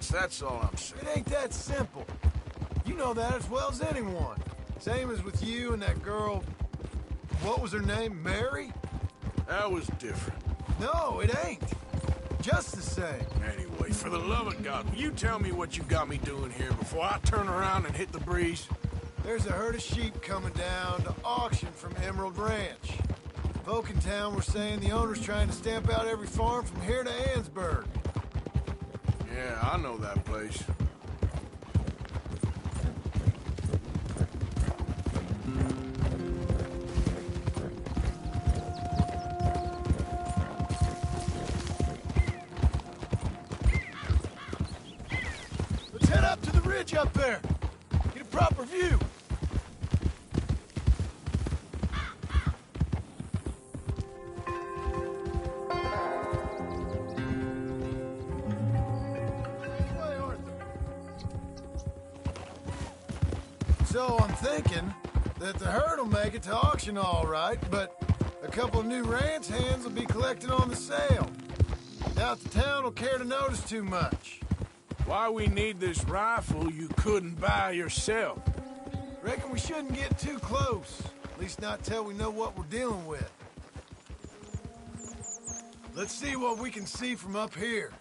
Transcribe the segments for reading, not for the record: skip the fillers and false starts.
balance, that's all I'm saying. It ain't that simple. You know that as well as anyone. Same as with you and that girl... What was her name? Mary? That was different. No, it ain't. Just the same. Anyway, for the love of God, will you tell me what you got me doing here before I turn around and hit the breeze? There's a herd of sheep coming down to auction from Emerald Ranch. Folk in town were saying the owner's trying to stamp out every farm from here to Ansburg. Yeah, I know that place. Let's head up to the ridge up there. Get a proper view. So I'm thinking that the herd will make it to auction all right, but a couple of new ranch hands will be collected on the sale. Doubt the town will care to notice too much. Why we need this rifle you couldn't buy yourself? Reckon we shouldn't get too close. At least not till we know what we're dealing with. Let's see what we can see from up here.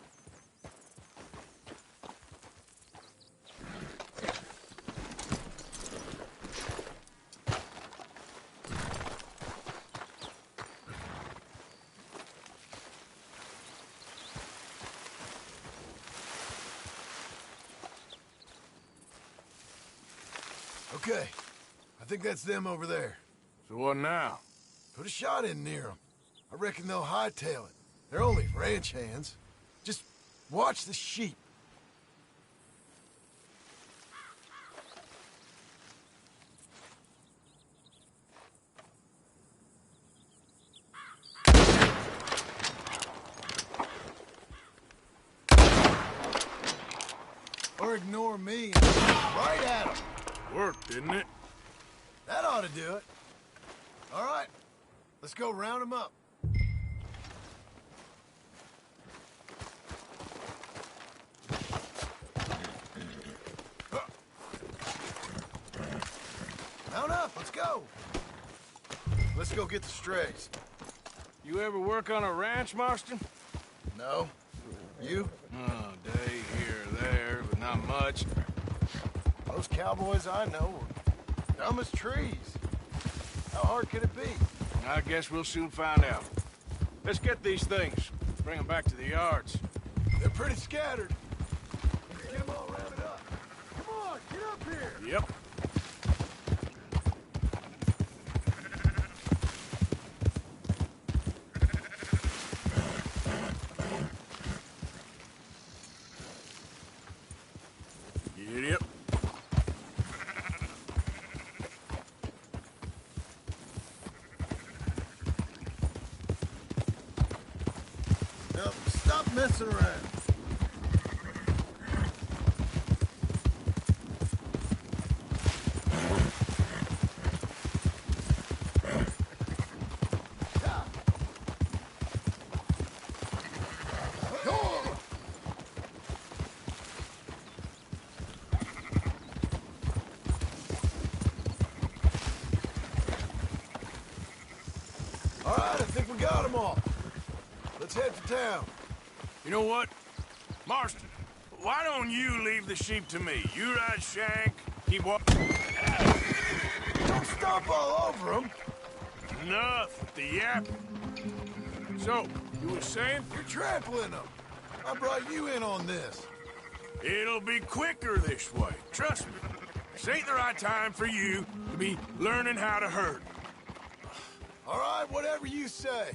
Okay, I think that's them over there. So what now? Put a shot in near them. I reckon they'll hightail it. They're only ranch hands. Just watch the sheep. Or ignore me and right at them. Worked, didn't it? That ought to do it. All right, let's go round them up. Mount up, let's go. Let's go get the strays. You ever work on a ranch, Marston? No? You? Oh, day here or there, but not much. Those cowboys I know are dumb as trees. How hard could it be? I guess we'll soon find out. Let's get these things. Bring them back to the yards. They're pretty scattered. Let's get them all rounded up. Come on, get up here. Yep. Yep. Now, stop messing around. Go on. All right, I think we got them all. Let's head for town. You know what? Marston, why don't you leave the sheep to me? You ride Shank, keep walking. Don't stomp all over them. Enough with the yap. So, you were saying? You're trampling them. I brought you in on this. It'll be quicker this way. Trust me. This ain't the right time for you to be learning how to herd. All right, whatever you say.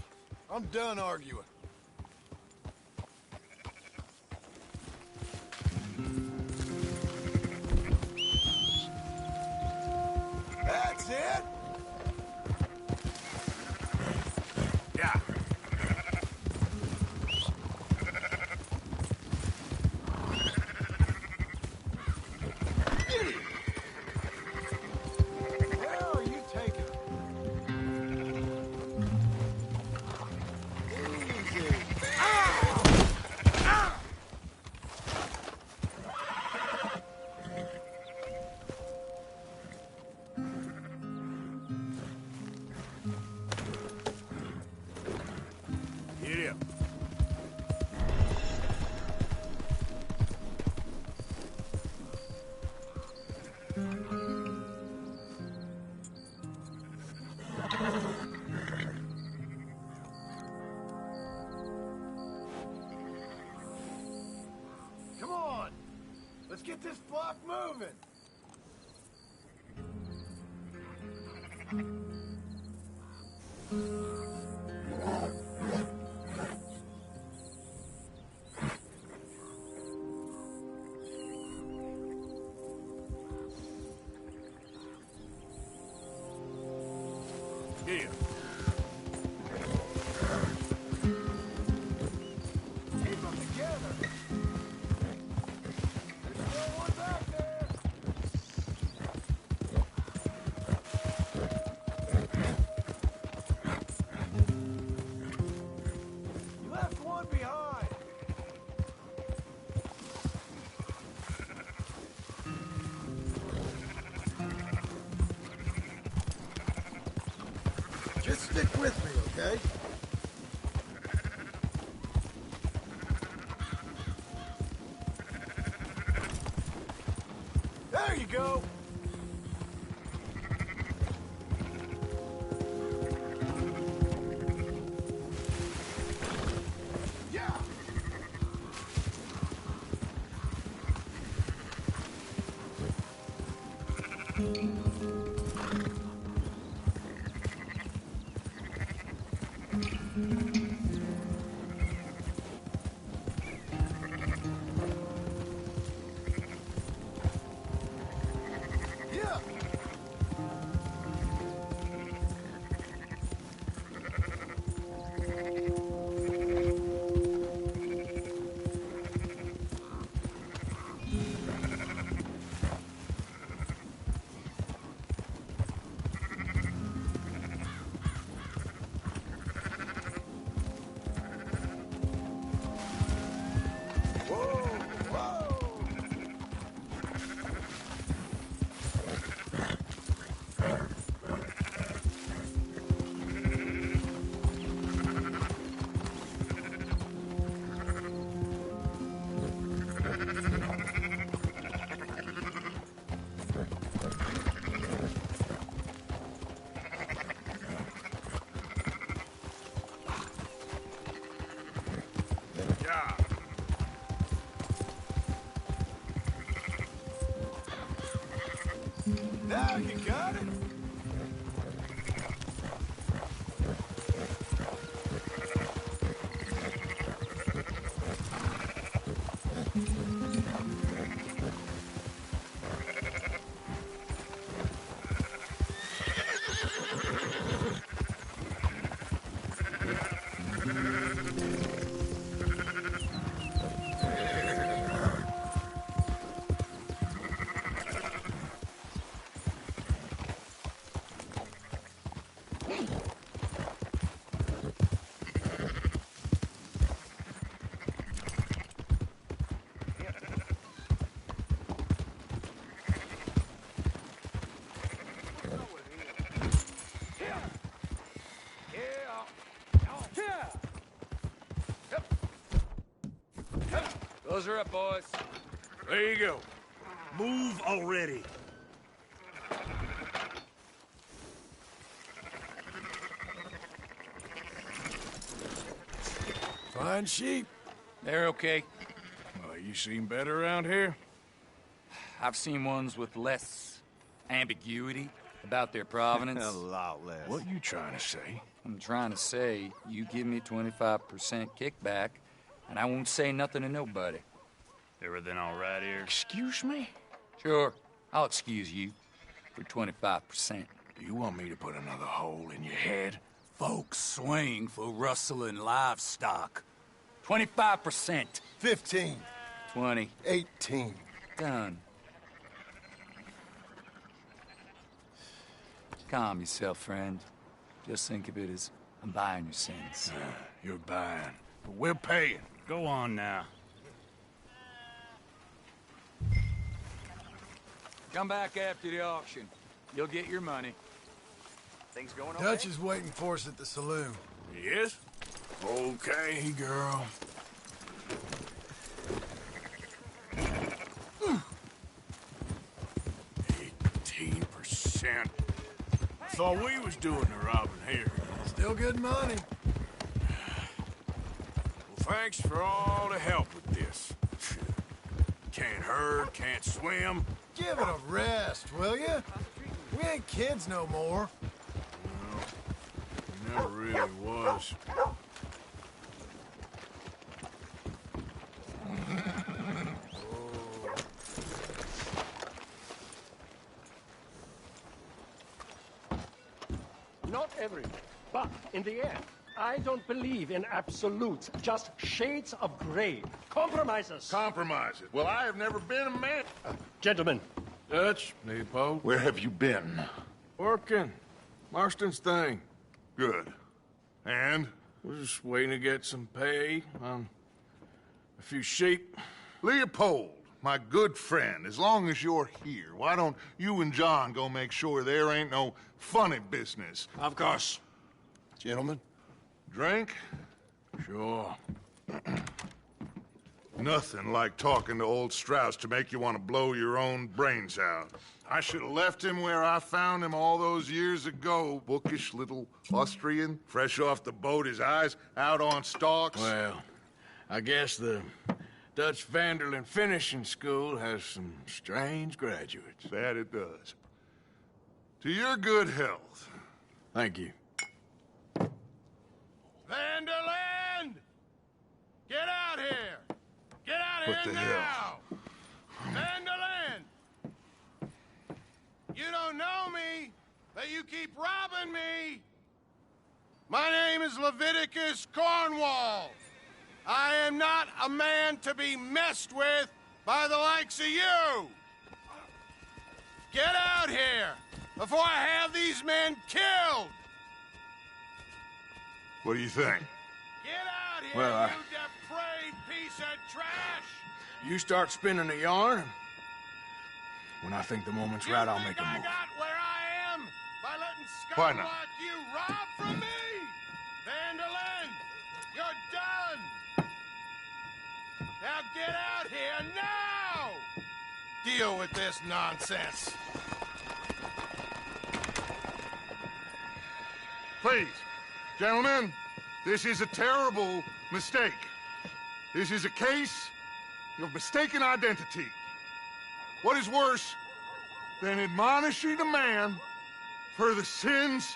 I'm done arguing. That's it. Yeah. Where are you taking them? Easy. get this flock moving. Here. Keep them together. There's still one back there. You left one behind. Just stick with me, okay? There you go. Yeah. Yeah. Whoa, whoa. Yeah. Now you got it. Close her up, boys. There you go. Move already. Fine sheep. They're okay. Well, you seem better around here. I've seen ones with less ambiguity about their provenance. A lot less. What you trying to say? I'm trying to say, you give me 25% kickback, and I won't say nothing to nobody. Everything all right here? Excuse me? Sure, I'll excuse you for 25%. You want me to put another hole in your head? Folks swing for rustling livestock. 25%. 15. 20. 18. Done. Calm yourself, friend. Just think of it as I'm buying your sins. You're buying, but we're paying. Go on now. Come back after the auction. You'll get your money. Things going Dutch is waiting for us at the saloon. Yes? Okay, girl. $18%. Thought we was doing the robbing here. Still good money. Well, thanks for all the help with this. can't herd, can't swim. Give it a rest, will you? We ain't kids no more. He never really was. Not everywhere, but in the end, I don't believe in absolutes, just shades of gray. Compromises. Compromises. Well, I have never been a man. Gentlemen, Dutch, Leopold. Where have you been? Working. Marston's thing. Good. And? We're just waiting to get some pay on a few sheep. Leopold, my good friend, as long as you're here, why don't you and John go make sure there ain't no funny business? Of course. Gentlemen? Drink? Sure. Nothing like talking to old Strauss to make you want to blow your own brains out. I should have left him where I found him all those years ago. Bookish little Austrian, fresh off the boat, his eyes out on stalks. Well, I guess the Dutch Vanderlyn Finishing School has some strange graduates. That it does. To your good health. Thank you. Vanderland! Get out here! Get out What here the now! hell? Vanderland! You don't know me, but you keep robbing me! My name is Leviticus Cornwall. I am not a man to be messed with by the likes of you! Get out here before I have these men killed! What do you think? Get out here, Well, you depraved piece of trash! You start spinning the yarn, and when I think the moment's right, I'll make a I move. got where I am by letting Why scum not? like you rob from me? Vanderlyn, you're done! Now get out here now! Deal with this nonsense. Please, gentlemen, this is a terrible mistake. This is a case of mistaken identity. What is worse than admonishing a man for the sins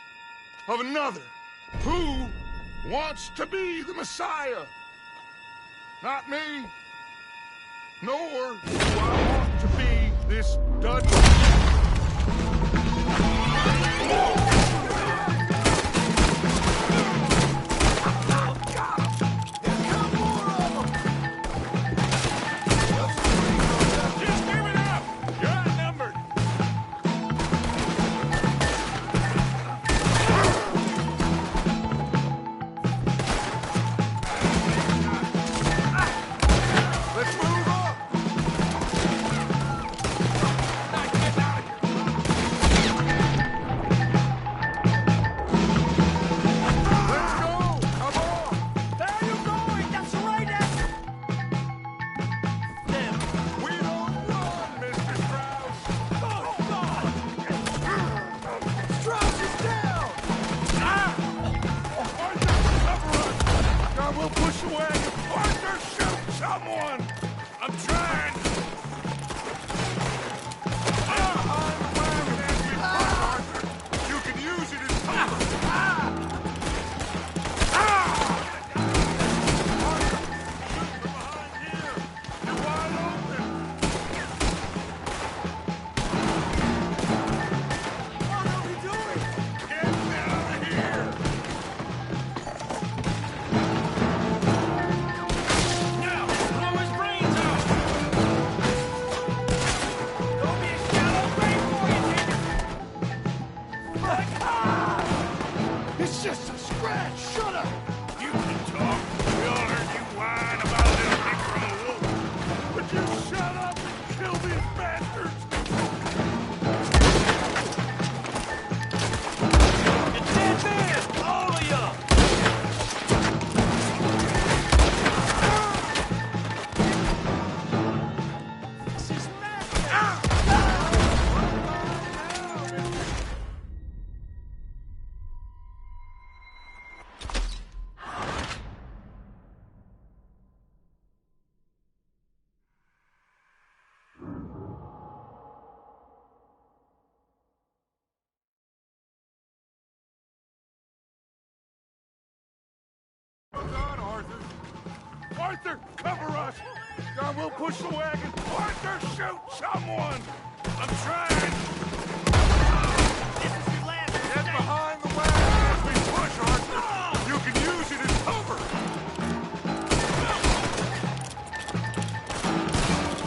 of another who wants to be the Messiah? Not me, nor do I want to be this Dutch. Just give it up! You're outnumbered! Let's move on. Let's go. Come on. where are you going? That's right, We don't run, Mr. Strauss. Oh, God! Strauss is down! Arthur, cover us. God, we'll push away. Arthur, shoot someone. I'm trying! I'm wearing as we fight, Arthur. You can use it as cover. Behind here. You're wide open. What are we doing? Get out of here. Now, blow his brains out! Don't be a shallow grave for you, It's just a scratch! Shut up! You can talk. We all heard you whine about a little dick from a wolf. Would you shut up and kill these bastards? It's dead man, all of you! This is madness! Arthur, cover us! John, we'll push the wagon. Arthur, shoot someone! I'm trying. This is your last Get mistake. behind the wagon as we push, Arthur! You can use it as cover!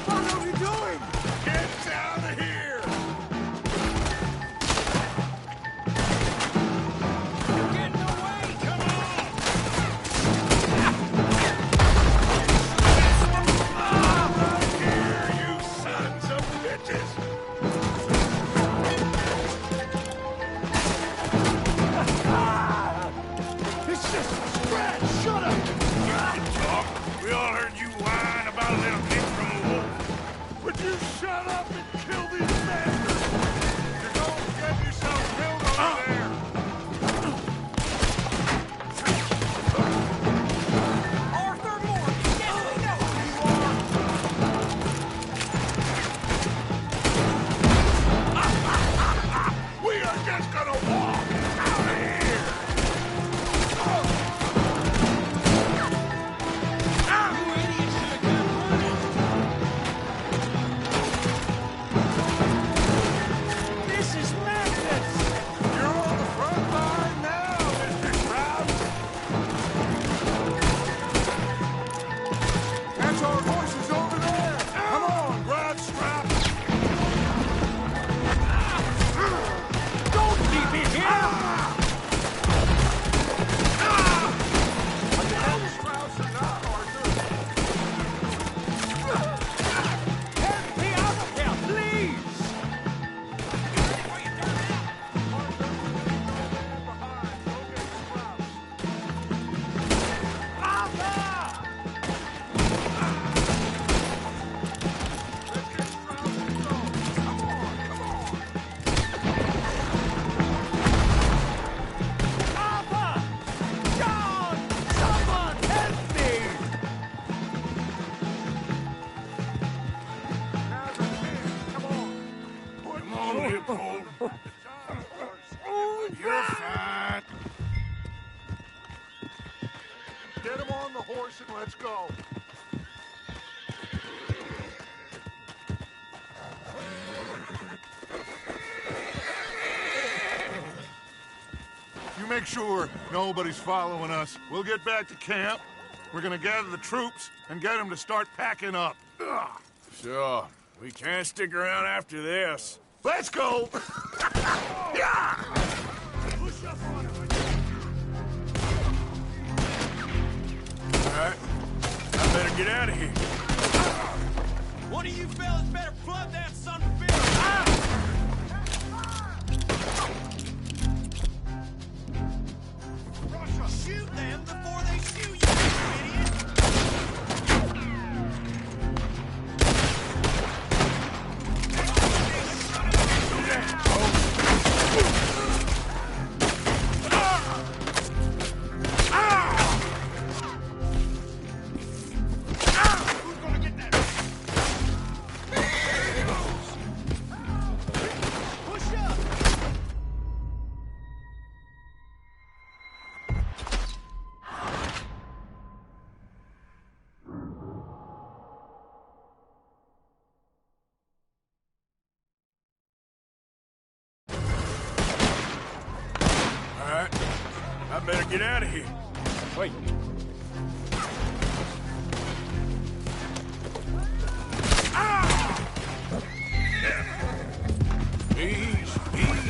What are you doing? Get out of here! Get in the way! Come on! Here, you sons of bitches! It's just a scratch. Shut up. Talk. We all heard you whine about a little kick from a wolf. Would you shut up and kill these bastards? You're going to get yourself killed over there! Arthur Morgan! Yes, we know who you are! We are just gonna walk out of here! You idiots should have come running! This is madness! You're on the front line now, Mr. Krabs! That's our horses over there! Come on, grab straps! Don't leave me here! Straps or not, Arthur? Help me out of here, please! Arthur! Arthur! John! Someone help me! Come on, Leopold. You're fine. Get him on the horse and let's go. You make sure nobody's following us. We'll get back to camp. We're gonna gather the troops and get them to start packing up. Ugh. Sure. We can't stick around after this. Let's go! All right. I better get out of here. One of you fellas better plug that son of a bitch! Shoot them before they shoot you, you idiot! Who's gonna get that? Push up! All right. I better get out of here. Wait. Ease, ease.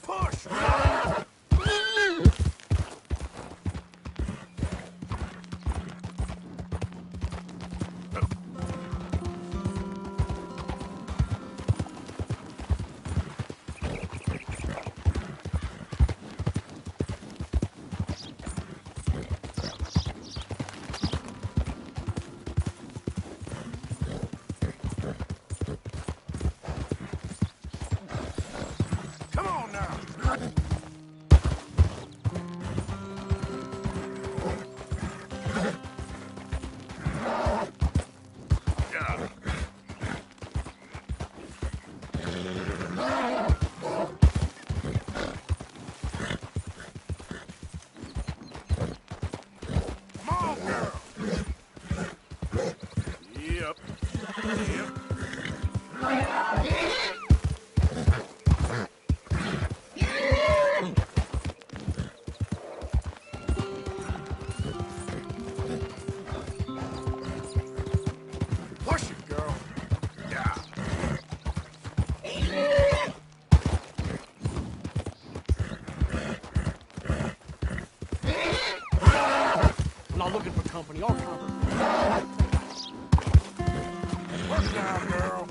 Push! Come on now! Yeah. Come on, girl! Yep. Yep. Push it, girl. Yeah. I'm not looking for company or cover. Work down, girl.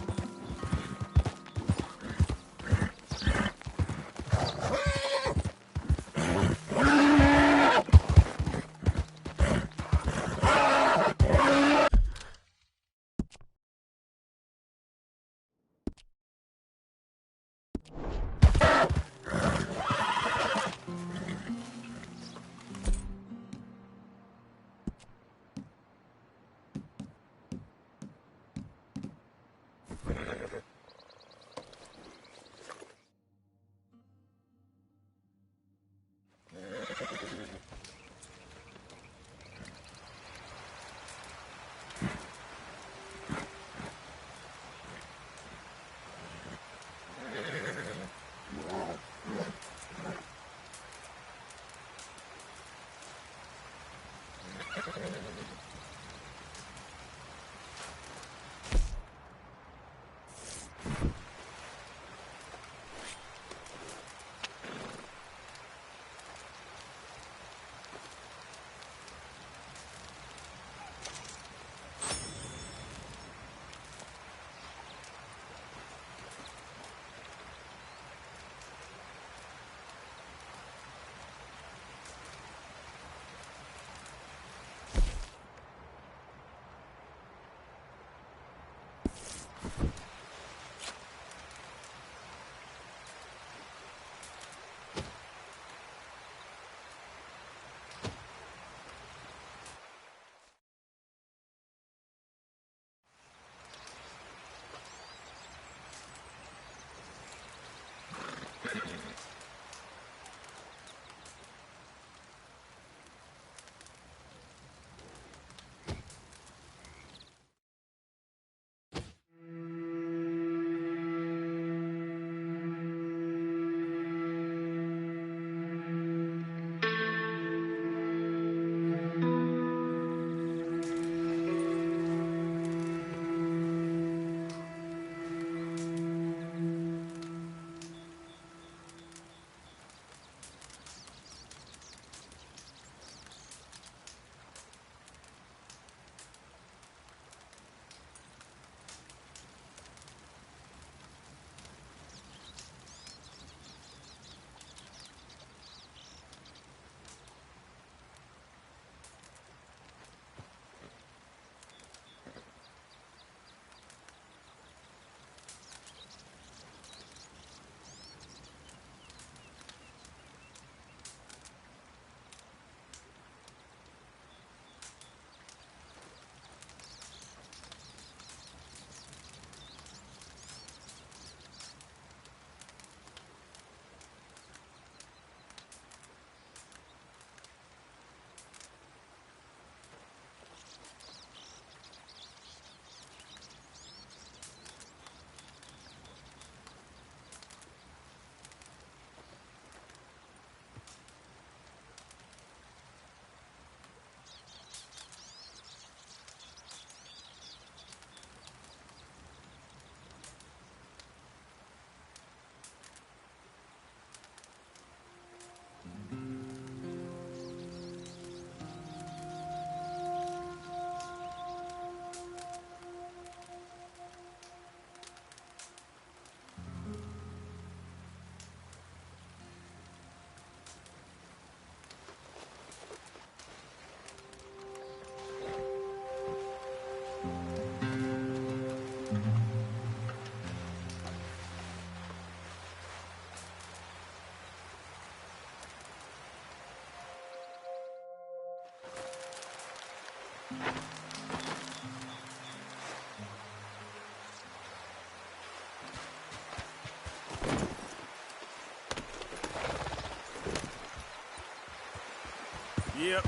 Yep.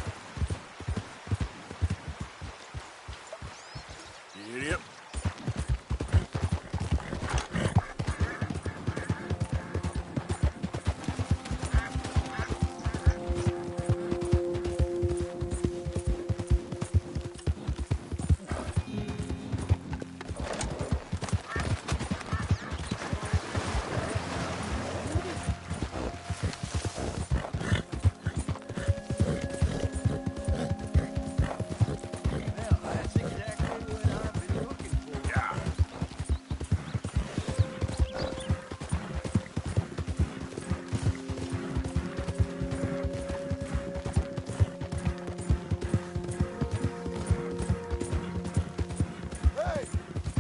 Yep. Hey,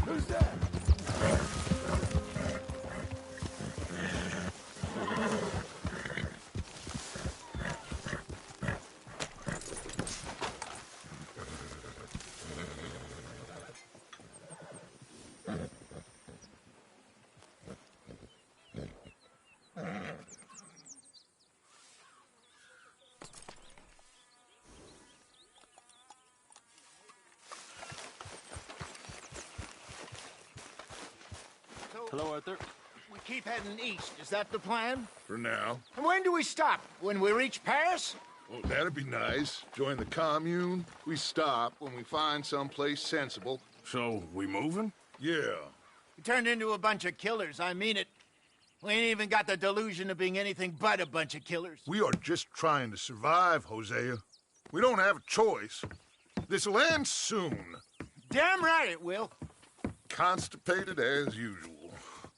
who's that? Hello, Arthur. We keep heading east. Is that the plan? For now. And when do we stop? When we reach Paris? Well, that'd be nice. Join the commune. We stop when we find someplace sensible. So, we moving? Yeah. We turned into a bunch of killers. I mean it. We ain't even got the delusion of being anything but a bunch of killers. We are just trying to survive, Hosea. We don't have a choice. This'll end soon. Damn right it will. Constipated as usual.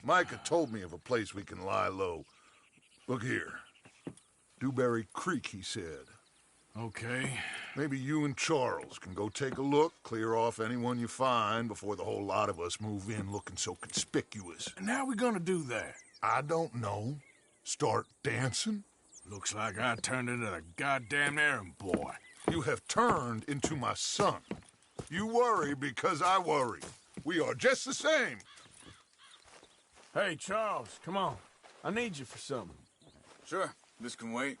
Micah told me of a place we can lie low. Look here. Dewberry Creek, he said. Okay. Maybe you and Charles can go take a look, clear off anyone you find before the whole lot of us move in looking so conspicuous. And how we gonna do that? I don't know. Start dancing? Looks like I turned into the goddamn errand boy. You have turned into my son. You worry because I worry. We are just the same. Hey, Charles, come on. I need you for something. Sure, this can wait.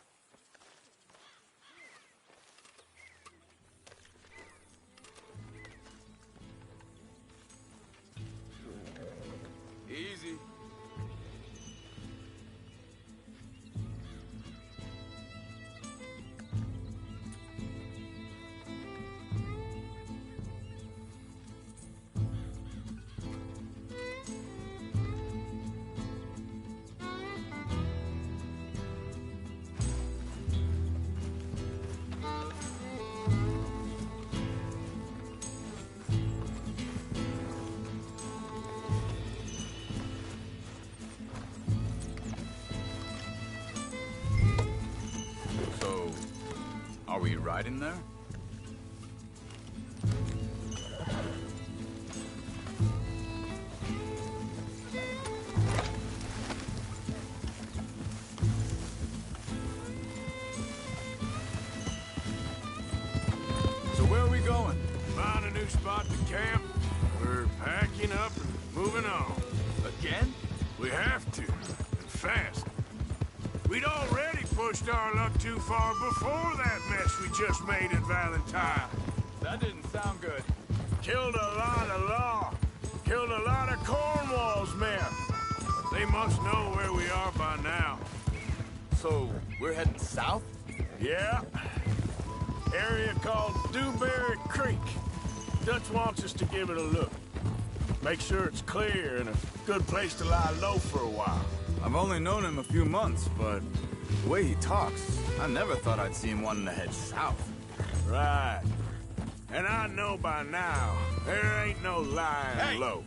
Easy. So, are we riding there? So where are we going? Find a new spot to camp. We're packing up and moving on. Again? We have to, and fast. We'd already pushed our luck too far before that mess we just made in Valentine. That didn't sound good. Killed a lot of law. Killed a lot of Cornwall's men. They must know where we are by now. So, we're heading south? Yeah. Area called Dewberry Creek. Dutch wants us to give it a look. Make sure it's clear and a good place to lie low for a while. I've only known him a few months, but the way he talks, I never thought I'd see him wanting to head south. Right. And I know by now, there ain't no lying low.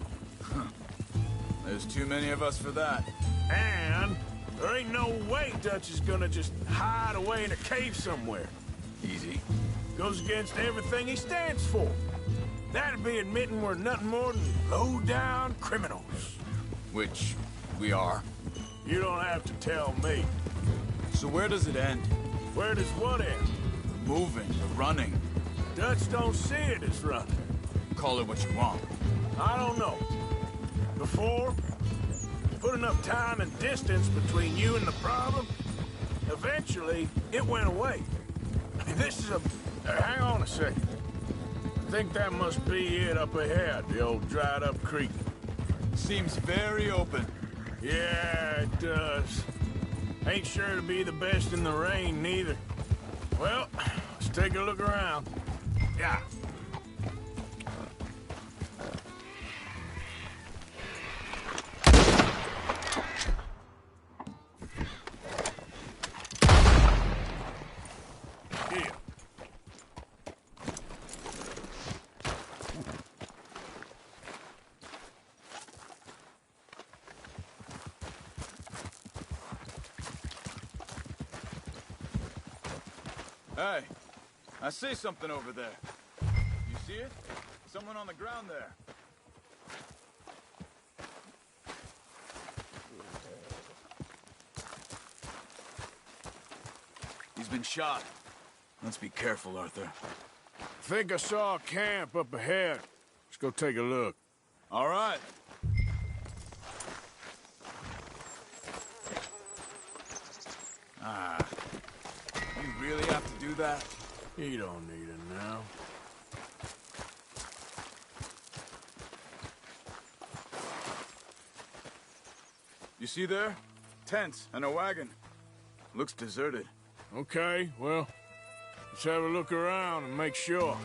There's too many of us for that. And there ain't no way Dutch is gonna just hide away in a cave somewhere. Easy. Goes against everything he stands for. That'd be admitting we're nothing more than low-down criminals. Which we are. You don't have to tell me. So where does it end? Where does what end? The moving, the running. Dutch don't see it as running. Call it what you want. I don't know. Before, put enough time and distance between you and the problem, eventually it went away. This is a... hang on a second. I think that must be it up ahead, the old dried-up creek. Seems very open. Yeah, it does. Ain't sure to be the best in the rain, neither. Well, let's take a look around. Yeah. Here. Hey, I see something over there. You see it? Someone on the ground there. He's been shot. Let's be careful, Arthur. Think I saw a camp up ahead. Let's go take a look. All right. Ah. You really have to do that? You don't need it now. You see there? Tents and a wagon. Looks deserted. Okay, well, let's have a look around and make sure.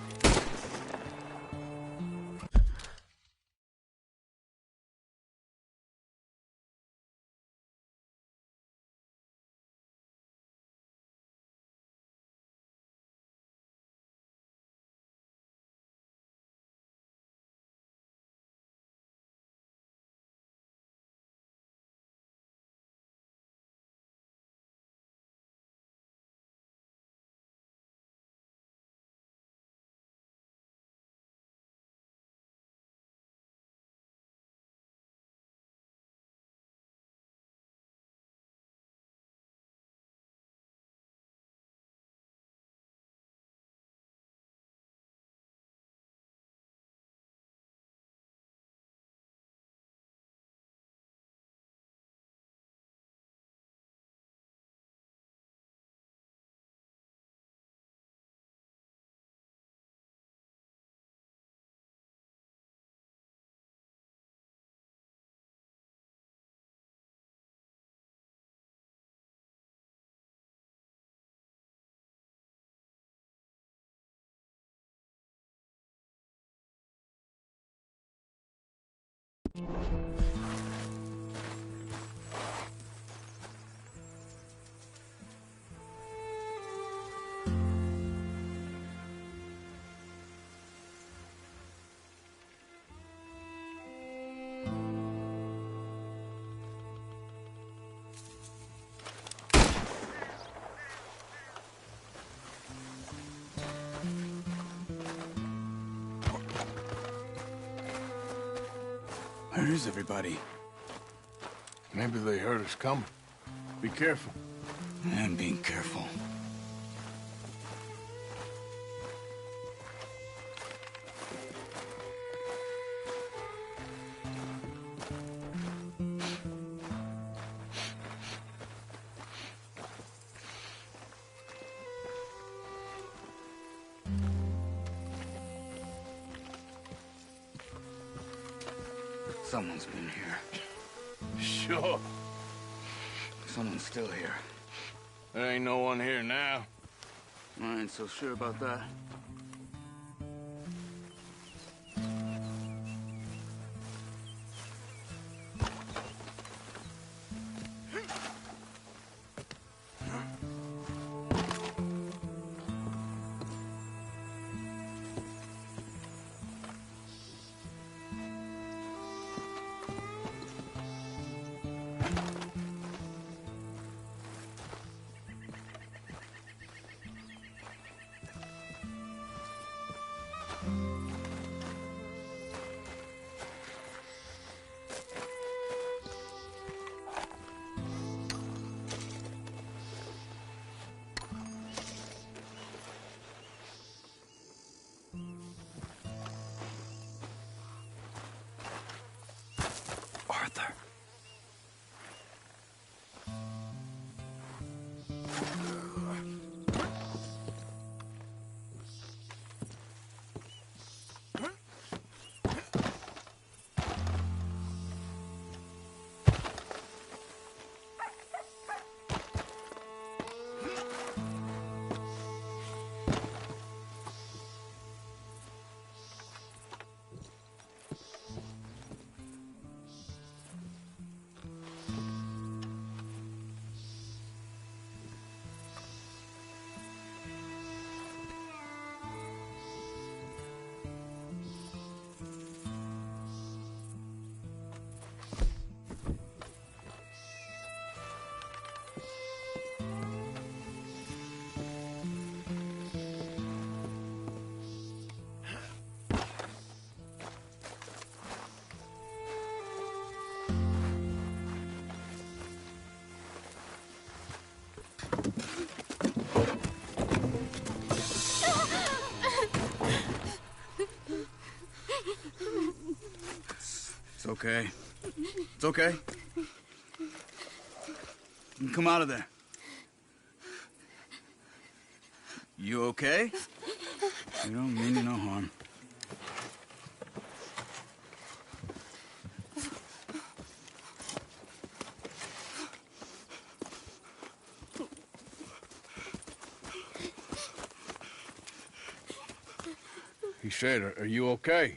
Where is everybody? Maybe they heard us coming. Be careful. I'm being careful. Someone's been here. Sure. Someone's still here. There ain't no one here now. I ain't so sure about that. Arthur. okay. It's okay. Come out of there. You okay? You don't mean you no harm. He said, are you okay?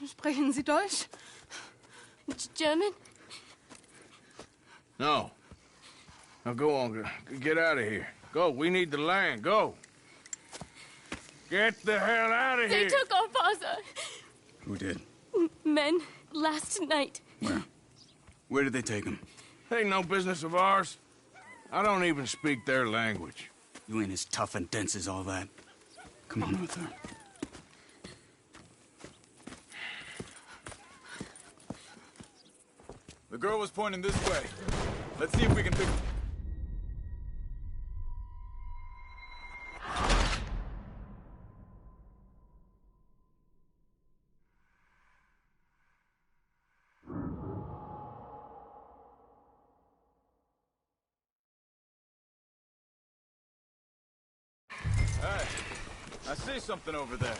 Sprechen Sie Deutsch? German? No. Now go on, get out of here. Go, we need the land, go. Get the hell out of They here. took our father. Who did? Men, last night. Where? Where did they take him? Ain't no business of ours. I don't even speak their language. You ain't as tough and dense as all that. Come on, Arthur. The girl was pointing this way. Let's see if we can pick... Hey, I see something over there.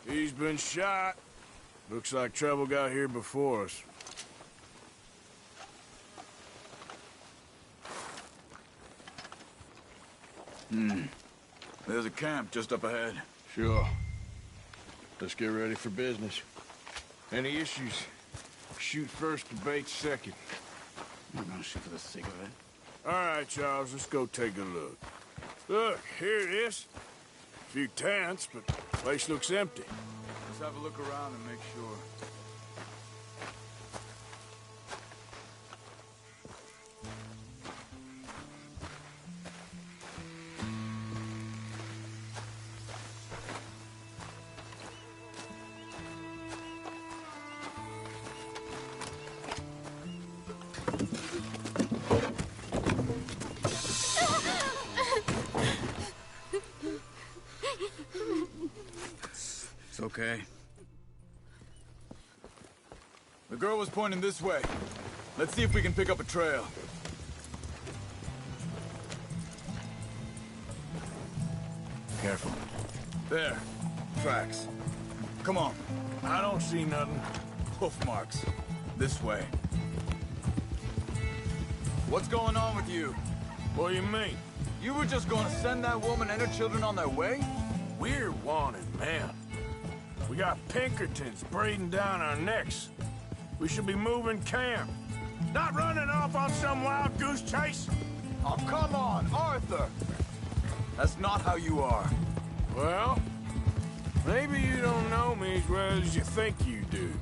He's been shot. Looks like trouble got here before us. There's a camp just up ahead. Sure. Let's get ready for business. Any issues? Shoot first, debate second. I'm not gonna shoot for the sake of it. All right, Charles, let's go take a look. Look, here it is. A few tents, but the place looks empty. Let's have a look around and make sure. It's okay. The girl was pointing this way. Let's see if we can pick up a trail. Careful. There. Tracks. Come on. I don't see nothing. Hoof marks. This way. What's going on with you? What do you mean? You were just going to send that woman and her children on their way? We're wanted, man. We got Pinkertons breathing down our necks. We should be moving camp. Not running off on some wild goose chase. Oh, come on, Arthur! That's not how you are. Well, maybe you don't know me as well as you think you do.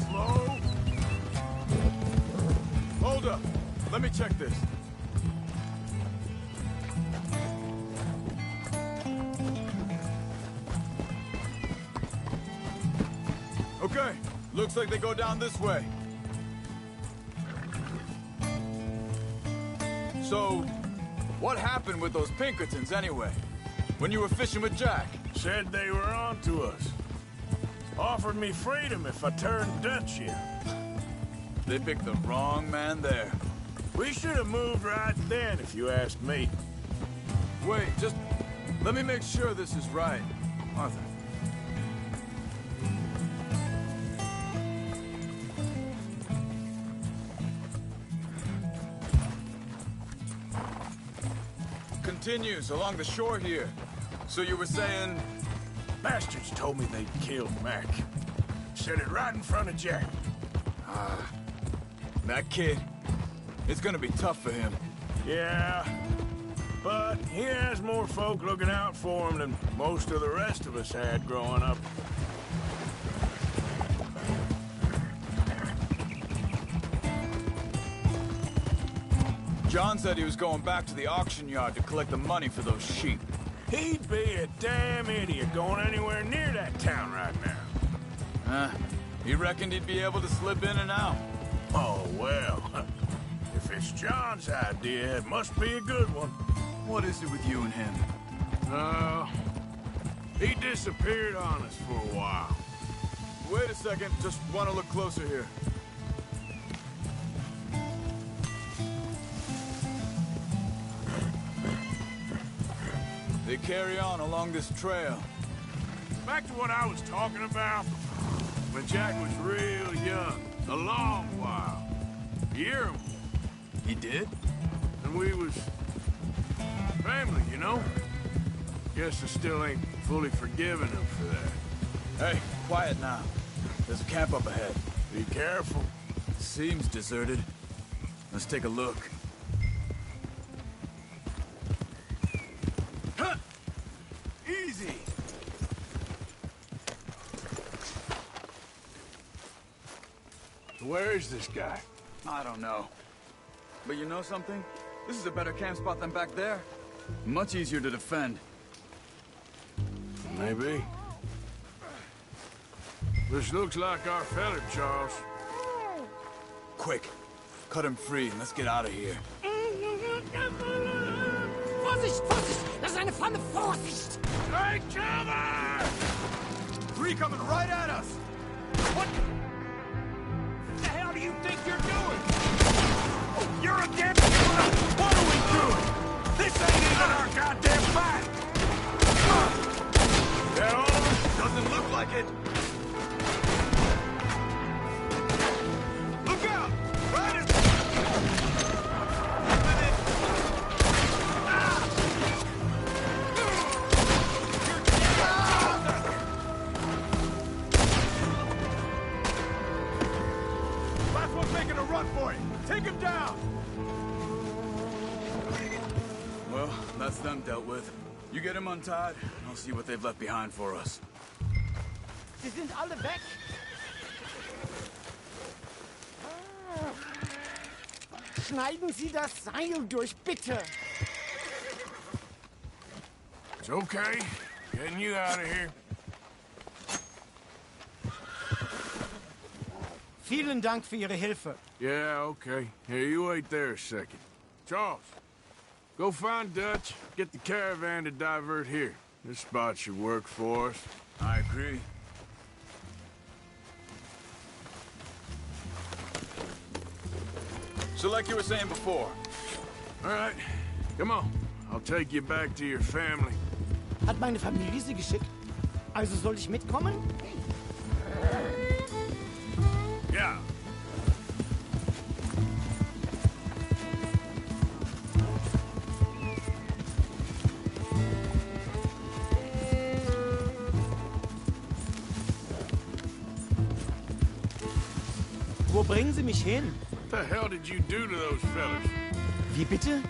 Slow. Hold up. Let me check this. Okay. Looks like they go down this way. So, what happened with those Pinkertons anyway? When you were fishing with Jack? Said they were on to us. Offered me freedom if I turned Dutch here. They picked the wrong man there. We should have moved right then, if you asked me. Wait, just let me make sure this is right. Arthur. Continues along the shore here. So you were saying... Bastards told me they'd killed Mac. Said it right in front of Jack. That kid, it's gonna be tough for him. Yeah, but he has more folk looking out for him than most of the rest of us had growing up. John said he was going back to the auction yard to collect the money for those sheep. He'd be a damn idiot going anywhere near that town right now. He reckoned he'd be able to slip in and out. Oh, well. If it's John's idea, it must be a good one. What is it with you and him? He disappeared on us for a while. Wait a second, just want to look closer here. They carry on along this trail. Back to what I was talking about. When Jack was real young, a long while. A year or more. He did? And we was family, you know? Guess I still ain't fully forgiven him for that. Hey, quiet now. There's a camp up ahead. Be careful. Seems deserted. Let's take a look. Huh! Easy! Where is this guy? I don't know. But you know something? This is a better camp spot than back there. Much easier to defend. Maybe. This looks like our fella, Charles. Quick, cut him free and let's get out of here. Vorsicht, Vorsicht! Das ist eine Pfanne! Vorsicht! Take cover! Three coming right at us! What the hell do you think you're doing? You're a damn... What are we doing? This ain't even our goddamn fight! That all of us? Doesn't look like it. Look out! Right in... Last one's making a run for it. Take him down! Well, that's them dealt with. You get him untied, and I'll see what they've left behind for us. Sie sind alle weg! Schneiden Sie das Seil durch, bitte! It's okay. Getting you out of here. Vielen Dank für Ihre Hilfe. Yeah, okay. Here, you wait there a second. Charles, go find Dutch. Get the caravan to divert here. This spot should work for us. I agree. So like you were saying before. All right, come on. I'll take you back to your family. Hat meine Familie Sie geschickt? Also soll ich mitkommen? Yeah. Wo bringen Sie mich hin? What the hell did you do to those fellas? Wie bitte?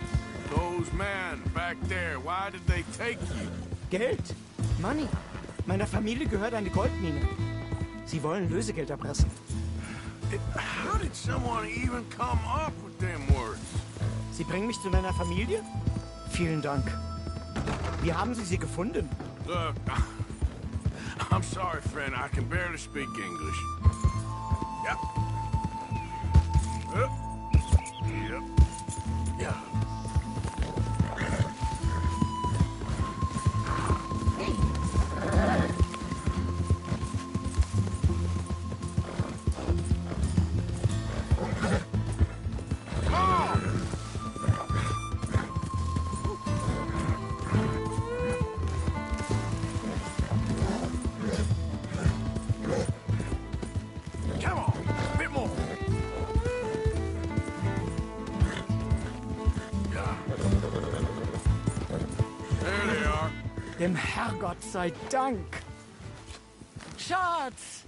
Those men back there, why did they take you? Geld. Money. Meiner Familie gehört eine Goldmine. Sie wollen Lösegeld erpressen. How did someone even come up with them words? Sie bringen mich zu meiner Familie? Vielen Dank. Wie haben Sie sie gefunden? Look, I'm sorry, friend. I can barely speak English. Yep. Yep. Yep. Yeah. Dem Herrgott sei Dank. Schatz!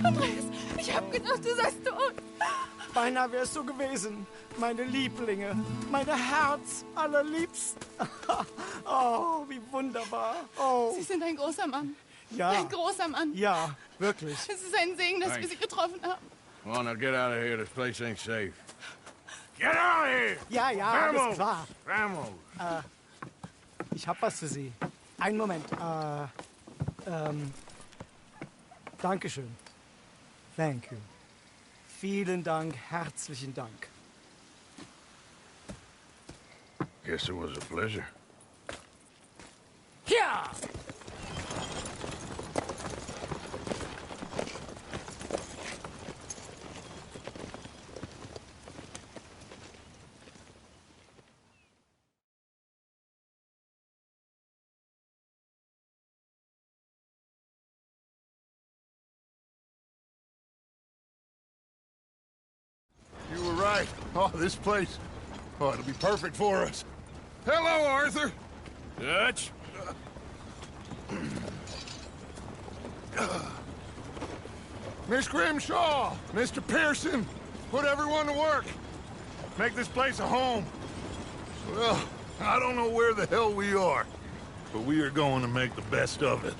Andreas, ich hab gedacht, du seist tot. Beinahe wär's so gewesen. Meine Lieblinge, meine Herz allerliebsten. Oh, wie wunderbar. Oh. Sie sind ein großer Mann. Ja. Ein großer Mann. Ja, wirklich. Es ist ein Segen, dass wir Sie getroffen haben. Come on, now get out of here. This place ain't safe. Get out of here! Ja, ja, alles klar. Vamos! Ich hab was für Sie. Einen Moment. Dankeschön. Thank you. Vielen Dank, herzlichen Dank. Guess it was a pleasure. Ja! You were right. Oh, this place. Oh, it'll be perfect for us. Hello, Arthur. Dutch? Miss Grimshaw, Mr. Pearson, put everyone to work. Make this place a home. Well, I don't know where the hell we are, but we are going to make the best of it.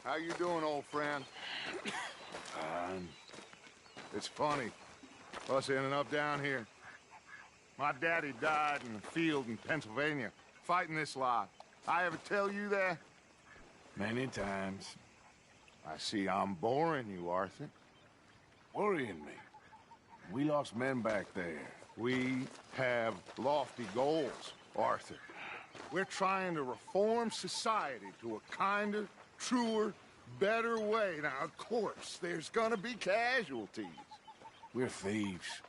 How you doing, old friend? It's funny, us ending up down here. My daddy died in the field in Pennsylvania, fighting this lot. I ever tell you that? Many times. I see I'm boring you, Arthur. Worrying me. We lost men back there. We have lofty goals, Arthur. We're trying to reform society to a kinder, truer, better way. Now, of course, there's gonna be casualties. We're thieves.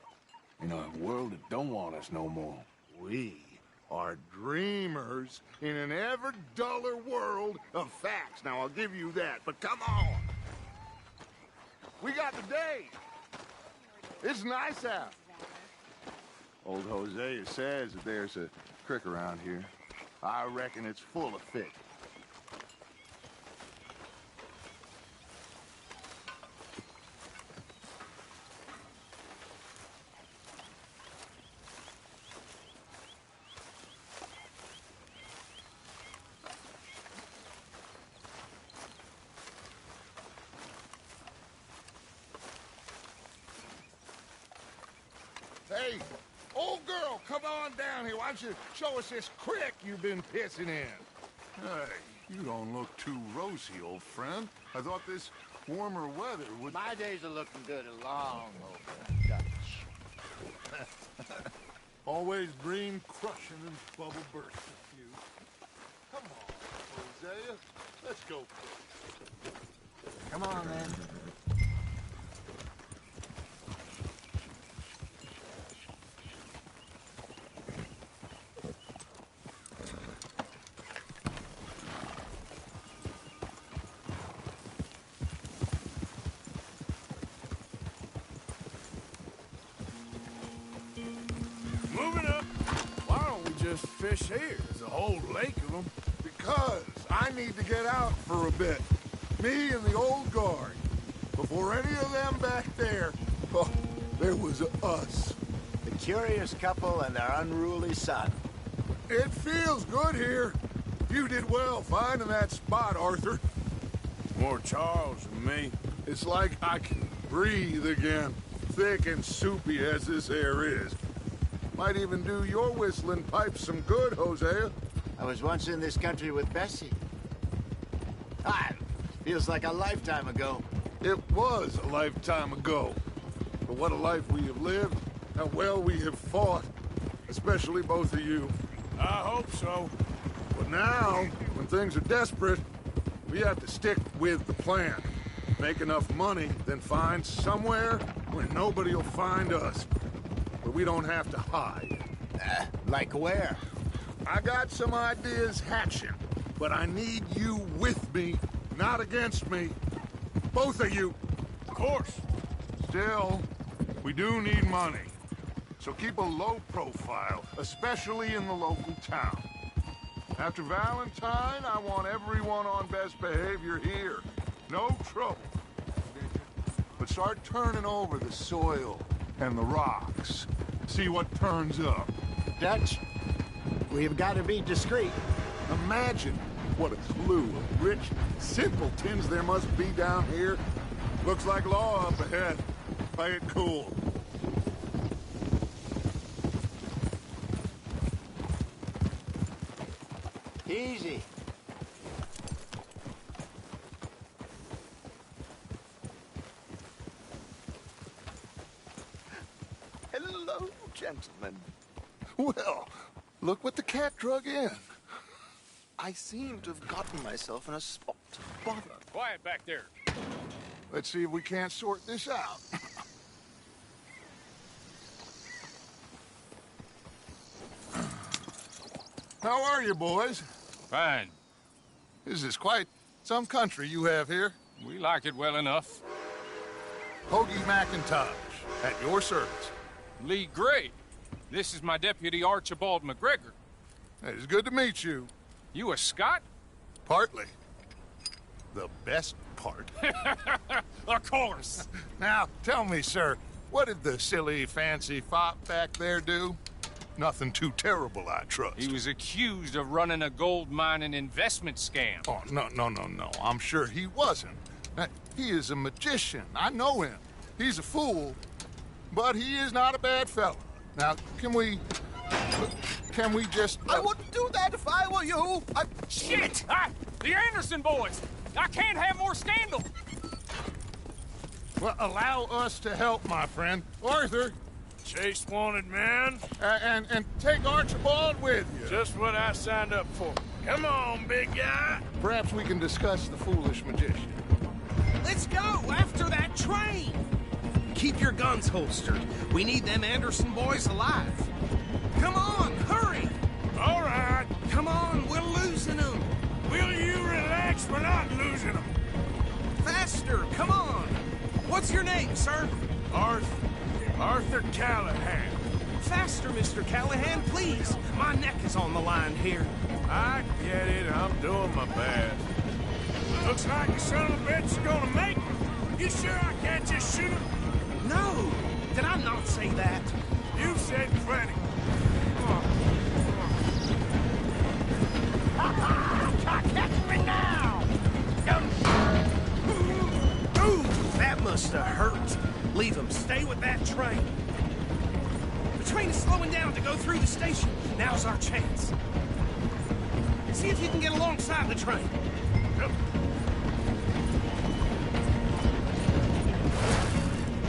In a world that don't want us no more. We are dreamers in an ever duller world of facts. Now, I'll give you that, but come on. We got the day. It's nice out. Old Hosea says that there's a creek around here. I reckon it's full of fish. Hey, old girl, come on down here. Why don't you show us this creek you've been pissing in? Hey, you don't look too rosy, old friend. I thought this warmer weather would... My days are looking good along over Dutch. Always dream crushing and bubble bursting, you. Come on, Hosea. Let's go. Come on, then. Moving up. Why don't we just fish here? There's a whole lake of them. Because I need to get out for a bit. Me and the old guard. Before any of them back there, oh, there was us. The curious couple and their unruly son. It feels good here. You did well finding that spot, Arthur. More Charles than me. It's like I can breathe again. Thick and soupy as this air is. Might even do your whistling pipes some good, Hosea. I was once in this country with Bessie. Ah, feels like a lifetime ago. It was a lifetime ago. But what a life we have lived. How well we have fought. Especially both of you. I hope so. But now, when things are desperate, we have to stick with the plan. Make enough money, then find somewhere where nobody will find us. Where we don't have to hide. Like where? I got some ideas hatching, but I need you with me, not against me. Both of you. Of course. Still, we do need money. So keep a low profile, especially in the local town. After Valentine, I want everyone on best behavior here. No trouble. But start turning over the soil and the rocks. See what turns up. Dutch, we've got to be discreet. Imagine what a slew of rich simpletons there must be down here. Looks like law up ahead. Play it cool. Easy. Hello, gentlemen. Well, look what the cat drug in. I seem to have gotten myself in a spot to bother. Quiet back there. Let's see if we can't sort this out. How are you, boys? Fine. This is quite some country you have here. We like it well enough. Hoagie McIntosh, at your service. Lee Gray. This is my deputy, Archibald McGregor. It's good to meet you. You a Scot? Partly. The best part. Of course. Now, tell me, sir, what did the silly, fancy fop back there do? Nothing too terrible, I trust. He was accused of running a gold mining investment scam. Oh, no. I'm sure he wasn't. He is a magician. I know him. He's a fool, but he is not a bad fellow. Now, can we just... I wouldn't do that if I were you. Shit! The Anderson boys! I can't have more scandal! Well, allow us to help, my friend. Arthur, Chase wanted man. and take Archibald with you. Just what I signed up for. Come on, big guy. Perhaps we can discuss the foolish magician. Let's go after that train. Keep your guns holstered. We need them Anderson boys alive. Come on, hurry. All right. Come on, we're losing them. Will you relax? We're not losing them. Faster, come on. What's your name, sir? Arthur Callahan. Faster, Mr. Callahan, please. My neck is on the line here. I get it. I'm doing my best. Looks like the son of a bitch is gonna make it. You sure I can't just shoot him? No. Did I not say that? You said plenty. Catch me now! Ooh, that must have hurt. Leave him. Stay with that train. The train is slowing down to go through the station. Now's our chance. See if you can get alongside the train.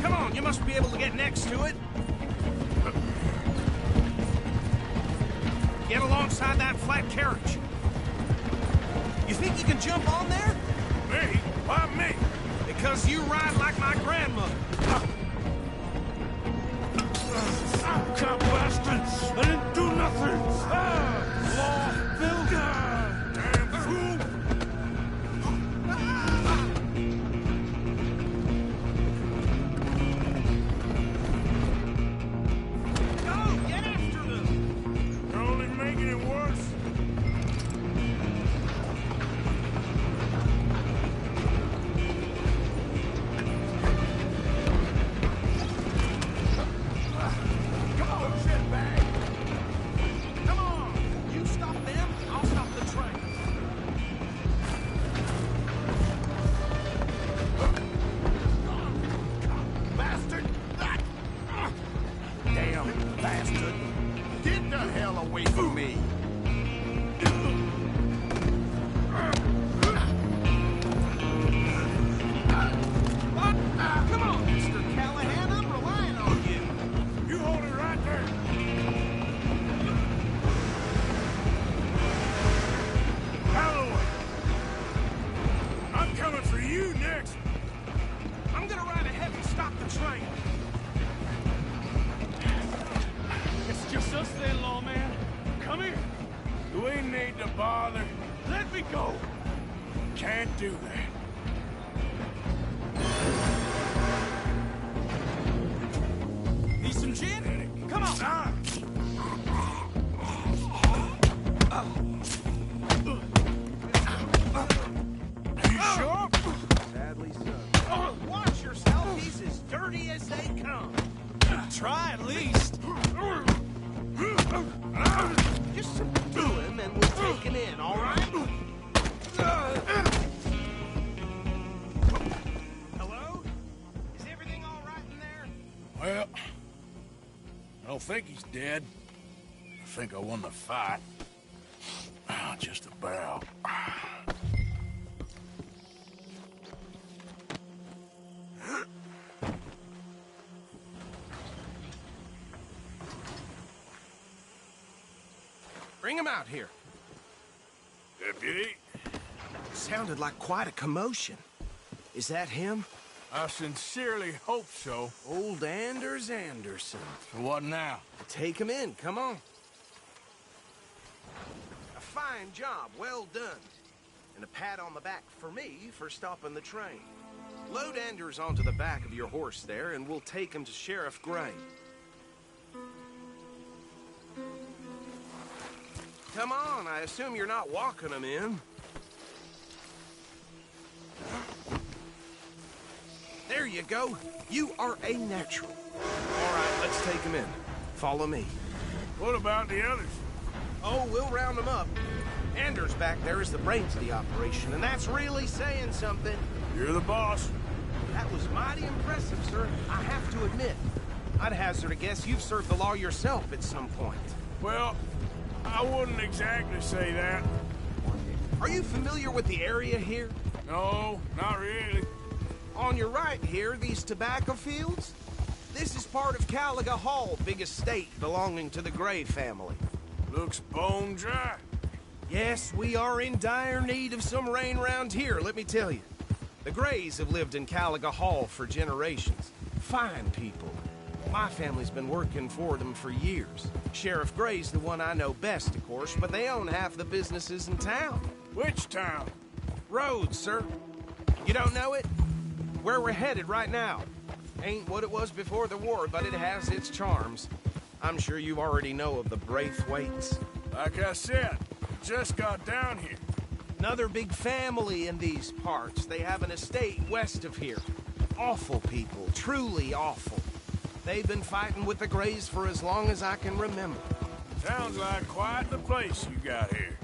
Come on, you must be able to get next to it. Get alongside that flat carriage. You think you can jump on there? Me? Why me? Because you ride like my grandmother. Cop bastard! I didn't do nothing! Law, Bill! God, damn fool! Go, get after them! You're only making it worse. You sure? Sadly so. Watch yourself, he's as dirty as they come. Try at least. Just subdue him and we'll take him in, all right? Hello? Is everything all right in there? Well, I don't think he's dead. I think I won the fight. Just about. Bring him out here. Deputy? Sounded like quite a commotion. Is that him? I sincerely hope so. Old Anders Anderson. So what now? Take him in, come on. A fine job, well done. And a pat on the back for me for stopping the train. Load Anders onto the back of your horse there, and we'll take him to Sheriff Gray. Come on, I assume you're not walking him in. There you go. You are a natural. All right, let's take him in. Follow me. What about the others? Oh, we'll round them up. Anders back there is the brains of the operation, and that's really saying something. You're the boss. That was mighty impressive, sir. I have to admit. I'd hazard a guess you've served the law yourself at some point. Well, I wouldn't exactly say that. Are you familiar with the area here? No, not really. On your right here, these tobacco fields? This is part of Caliga Hall, big estate belonging to the Gray family. Looks bone dry. Yes, we are in dire need of some rain round here, let me tell you. The Grays have lived in Caliga Hall for generations. Fine people. My family's been working for them for years. Sheriff Gray's the one I know best, of course, but they own half the businesses in town. Which town? Rhodes, sir. You don't know it? Where we're headed right now. Ain't what it was before the war, but it has its charms. I'm sure you already know of the Braithwaites. Like I said, just got down here. Another big family in these parts. They have an estate west of here. Awful people, truly awful. They've been fighting with the Grays for as long as I can remember. Sounds like quite the place you got here.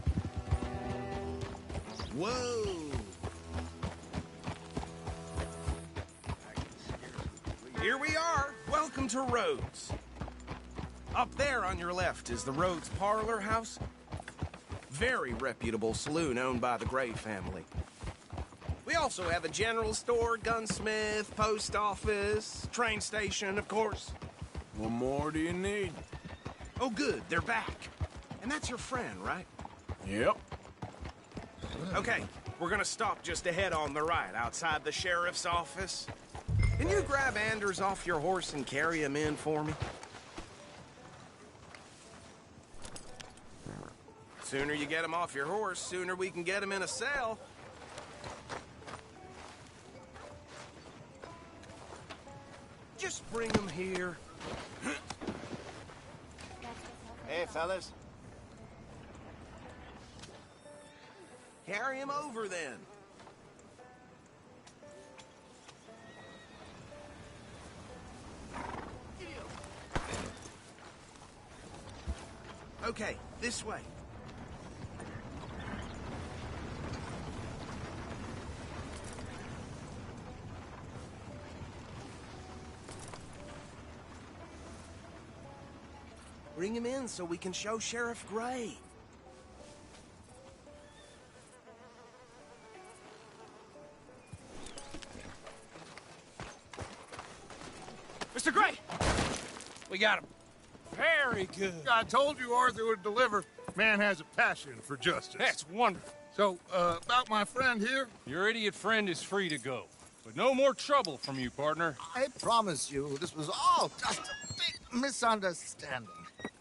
Whoa! Here we are. Welcome to Rhodes. Up there on your left is the Rhodes Parlor House. Very reputable saloon owned by the Gray family. We also have a general store, gunsmith, post office, train station, of course. What more do you need? Oh, good. They're back. And that's your friend, right? Yep. Okay, we're gonna stop just ahead on the right, outside the sheriff's office. Can you grab Anders off your horse and carry him in for me? Sooner you get him off your horse, sooner we can get him in a cell. Just bring him here. Hey, fellas. Carry him over, then. Okay, this way. Bring him in so we can show Sheriff Gray. Mr. Gray! We got him. Very good. I told you Arthur would deliver. Man has a passion for justice. That's wonderful. So, about my friend here? Your idiot friend is free to go. But no more trouble from you, partner. I promise you, this was all just a big misunderstanding.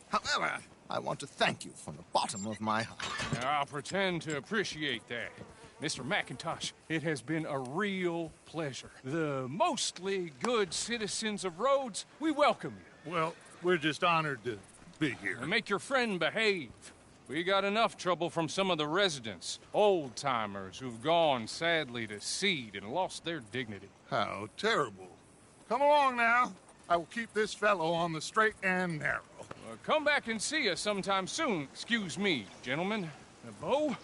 However, I want to thank you from the bottom of my heart. Now, I'll pretend to appreciate that. Mr. McIntosh, it has been a real pleasure. The mostly good citizens of Rhodes, we welcome you. Well, We're just honored to be here. And make your friend behave. We got enough trouble from some of the residents, old-timers who've gone, sadly, to seed and lost their dignity. How terrible. Come along now. I will keep this fellow on the straight and narrow. Come back and see us sometime soon. Excuse me, gentlemen. Beau,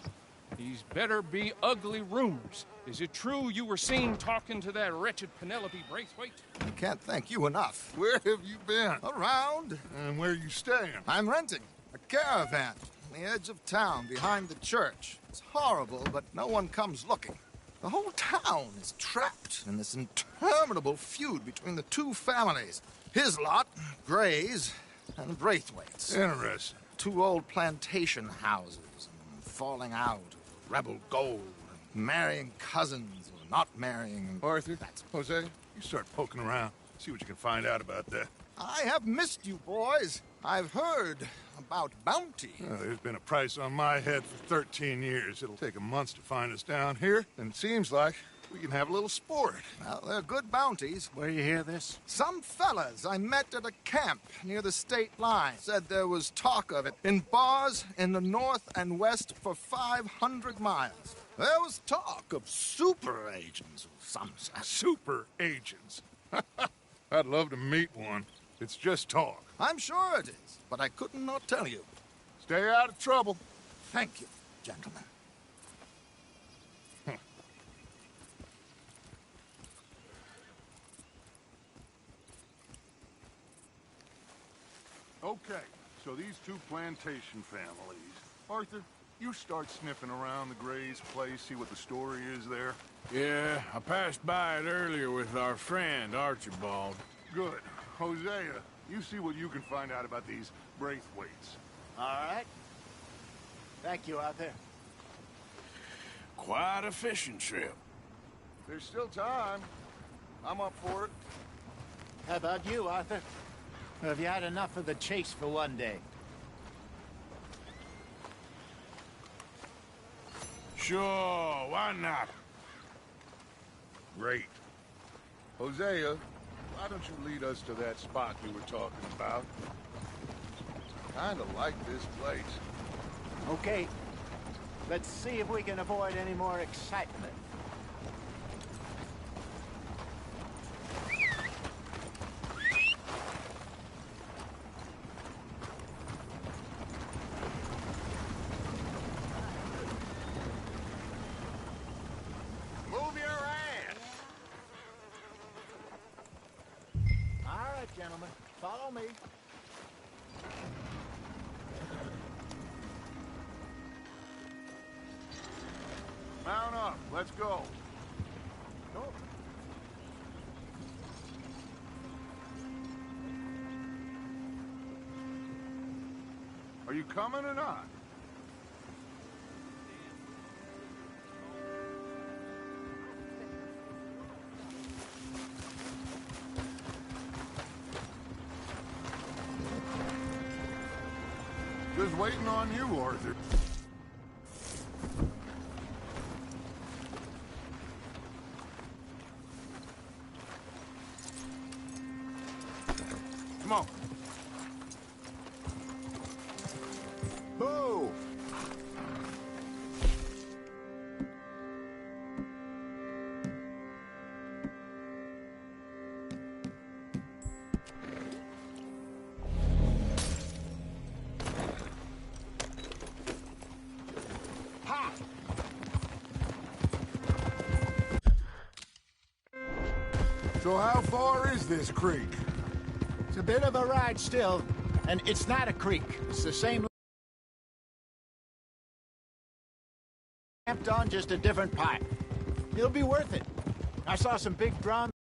these better be ugly rumors. Is it true you were seen talking to that wretched Penelope Braithwaite? I can't thank you enough. Where have you been? Around. And where are you staying? I'm renting a caravan on the edge of town behind the church. It's horrible, but no one comes looking. The whole town is trapped in this interminable feud between the two families. His lot, Gray's, and Braithwaite's. Interesting. Two old plantation houses, and falling out of rebel gold, and marrying cousins or not marrying. Arthur, Jose, you start poking around. See what you can find out about that. I have missed you, boys. I've heard about bounty. There's been a price on my head for 13 years. It'll take 'em months to find us down here, and it seems like we can have a little sport. Well, they're good bounties. Where you hear this? Some fellas I met at a camp near the state line said there was talk of it in bars in the north and west for 500 miles. There was talk of super agents of some sort. Super agents. I'd love to meet one. It's just talk. I'm sure it is, but I couldn't not tell you. Stay out of trouble. Thank you, gentlemen. Okay, so these two plantation families. Arthur, you start sniffing around the Gray's place, see what the story is there. Yeah, I passed by it earlier with our friend, Archibald. Good. Hosea, you see what you can find out about these Braithwaites. All right. Thank you, Arthur. Quite a fishing trip. There's still time. I'm up for it. How about you, Arthur? Have you had enough of the chase for one day? Sure, why not? Great. Hosea, why don't you lead us to that spot you were talking about? Kinda like this place. Okay. Let's see if we can avoid any more excitement. Move your ass! All right, gentlemen. Follow me. Mount up. Let's go. Go. Are you coming or not? Just waiting on you, Arthur. Come on. Boo! Ha! So how far is this creek? It's a bit of a ride still, and it's not a creek. It's the same camped on, just a different part. It'll be worth it. I saw some big drums.